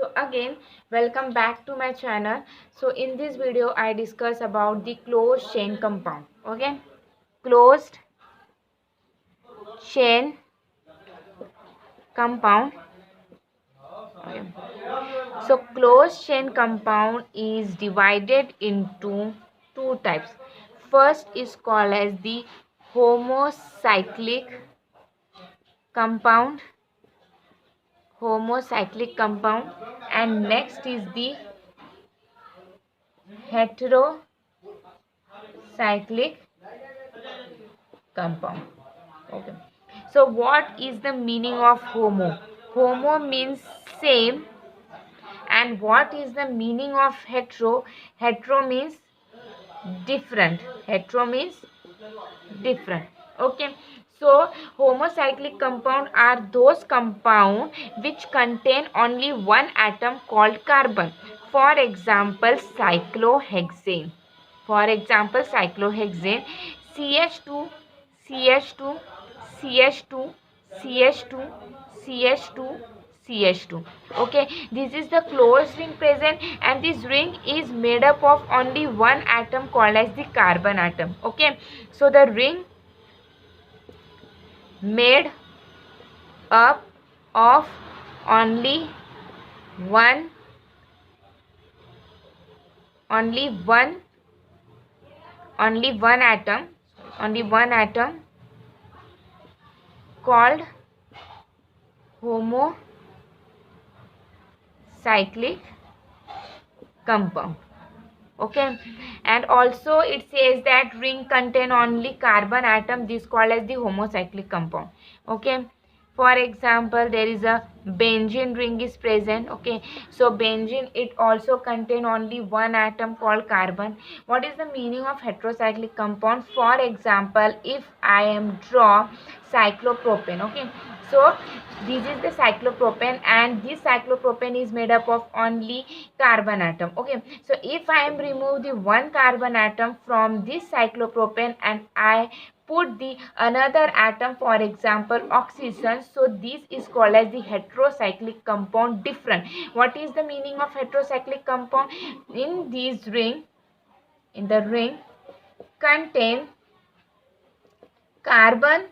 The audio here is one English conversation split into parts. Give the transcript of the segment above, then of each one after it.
So again, welcome back to my channel. So in this video I discuss about the closed chain compound. Okay, closed chain compound. Okay. So closed chain compound is divided into two types. First is called as the homocyclic compound, and next is the heterocyclic compound. Okay, so what is the meaning of homo? Homo means same. And what is the meaning of hetero? Hetero means different. Okay, so homocyclic compound are those compound which contain only one atom called carbon. For example, cyclohexane. CH2, CH2, CH2, CH2, CH2, CH2. Okay, this is the closed ring present, and this ring is made up of only one atom called as the carbon atom. Okay, so the ring made up of only one atom called homocyclic compound. Okay, and also it says that ring contain only carbon atom, this called as the homocyclic compound. Okay, for example, there is a benzene ring is present. Okay, so benzene, it also contain only one atom called carbon. What is the meaning of heterocyclic compound? For example, if I am draw cyclopropane. Okay, so this is the cyclopropane, and this cyclopropane is made up of only carbon atom. Okay, so if I am remove the one carbon atom from this cyclopropane and I put the another atom, for example oxygen, so this is called as the heterocyclic compound different. What is the meaning of heterocyclic compound? In this ring, in the ring contain carbon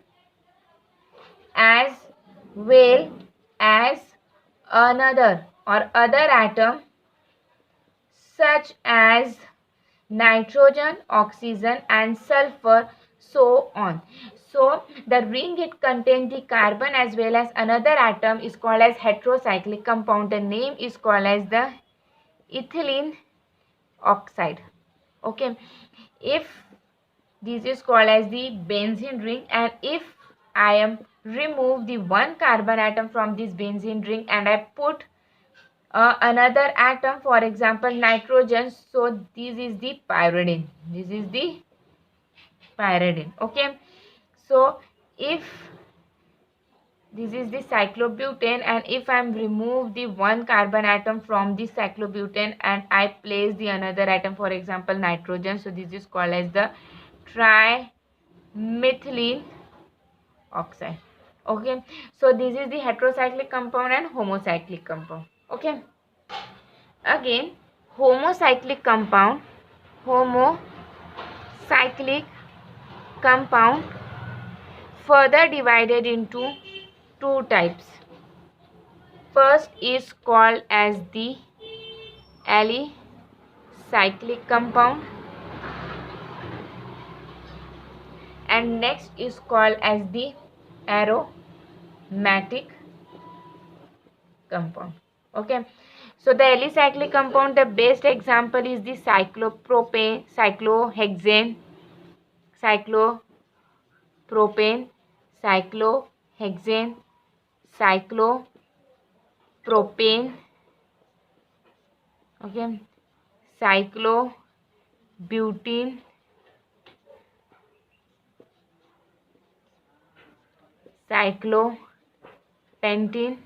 as well as another or other atom such as nitrogen, oxygen and sulfur, so on. So the ring, it contains the carbon as well as another atom, is called as heterocyclic compound. The name is called as the ethylene oxide. Okay, if this is called as the benzene ring, and if I am remove the one carbon atom from this benzene ring and I put another atom, for example nitrogen, so this is the pyridine. Okay, so if this is the cyclobutane, and if I am remove the one carbon atom from this cyclobutane and I place the another atom, for example nitrogen, so this is called as the trimethylene oxide. Okay, so this is the heterocyclic compound and homocyclic compound. Okay, again, homocyclic compound further divided into two types. First is called as the alicyclic compound, and next is called as the aromatic compound. Okay, so the alicyclic compound, the best example is the cyclopropane, cyclohexane, cyclopropane, okay, cyclobutene, cyclopentene.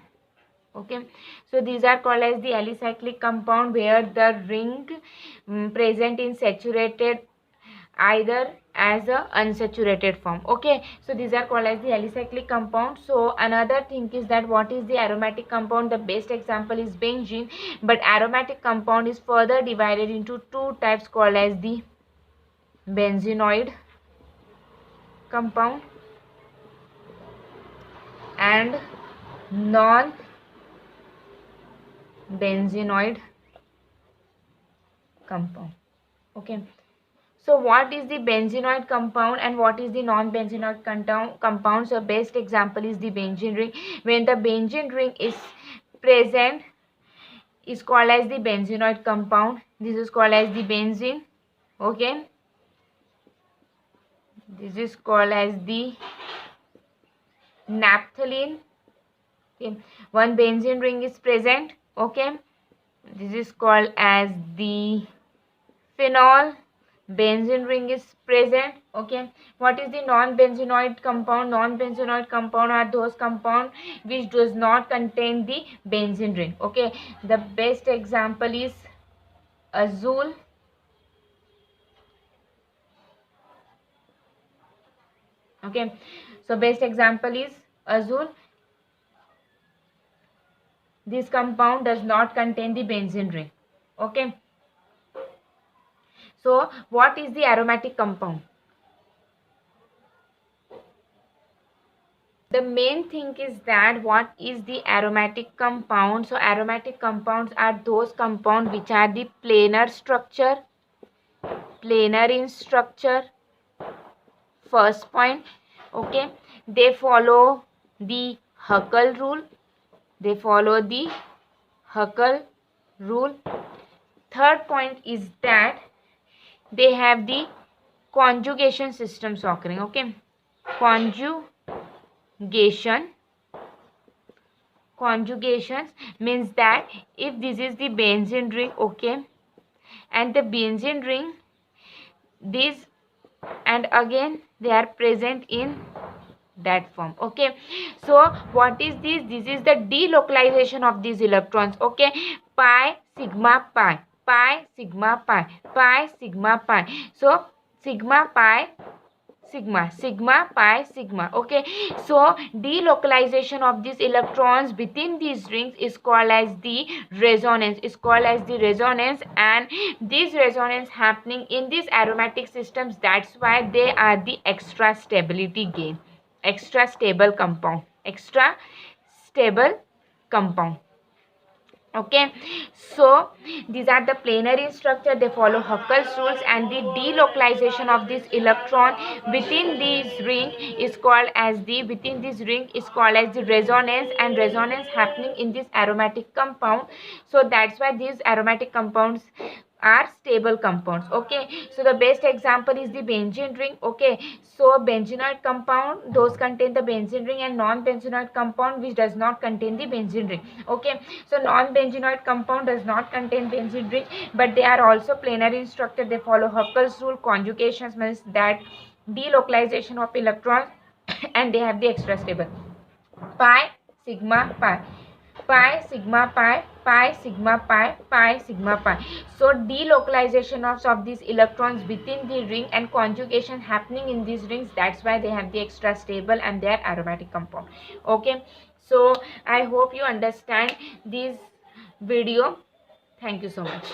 Okay, so these are called as the alicyclic compound, where the ring present in saturated either as a unsaturated form. Okay, so these are called as the alicyclic compound. So another thing is that what is the aromatic compound? The best example is benzene, but aromatic compound is further divided into two types called as the benzenoid compound and non-benzenoid compound. Okay, so what is the benzenoid compound and what is the non-benzenoid compound? So best example is the benzene ring. When the benzene ring is present, is called as the benzenoid compound. This is called as the benzene. Okay, this is called as the naphthalene. Okay, one benzene ring is present. Okay, this is called as the phenol. Benzene ring is present. Okay, what is the non-benzenoid compound? Non-benzenoid compound are those compound which does not contain the benzene ring. Okay, the best example is azole, okay, so best example is azole. This compound does not contain the benzene ring. Okay, so what is the aromatic compound? The main thing is that what is the aromatic compound? So aromatic compounds are those compounds which are the planar in structure. First point, okay, they follow the Huckel rule. Third point is that they have the conjugation systems occurring. Okay, conjugations means that if this is the benzene ring, okay, and the benzene ring, this and again they are present in that form. Okay, so what is this? This is the delocalization of these electrons. Okay, pi sigma pi, pi sigma pi, pi sigma pi. So sigma pi sigma, sigma pi sigma. Okay, so delocalization of these electrons within these rings is called as the resonance, and this resonance happening in these aromatic systems, that's why they are the extra stable compound. Okay, so these are the planar in structure. They follow Huckel's rules, and the delocalization of this electron within this ring is called as the resonance, and resonance happening in this aromatic compound. So that's why these aromatic compounds are stable compounds. Okay, so the best example is the benzene ring. Okay, so benzenoid compound, those contain the benzene ring, and non-benzenoid compound which does not contain the benzene ring. Okay, so non-benzenoid compound does not contain benzene ring, but they are also planar in structure. They follow Huckel's rule. Conjugations means that delocalization of electrons and they have the extra stable. Pi sigma pi, pi sigma pi, pi sigma pi, pi sigma pi. So delocalization of these electrons within the ring and conjugation happening in these rings, that's why they have the extra stable and they are aromatic compound. Okay, so I hope you understand this video. Thank you so much.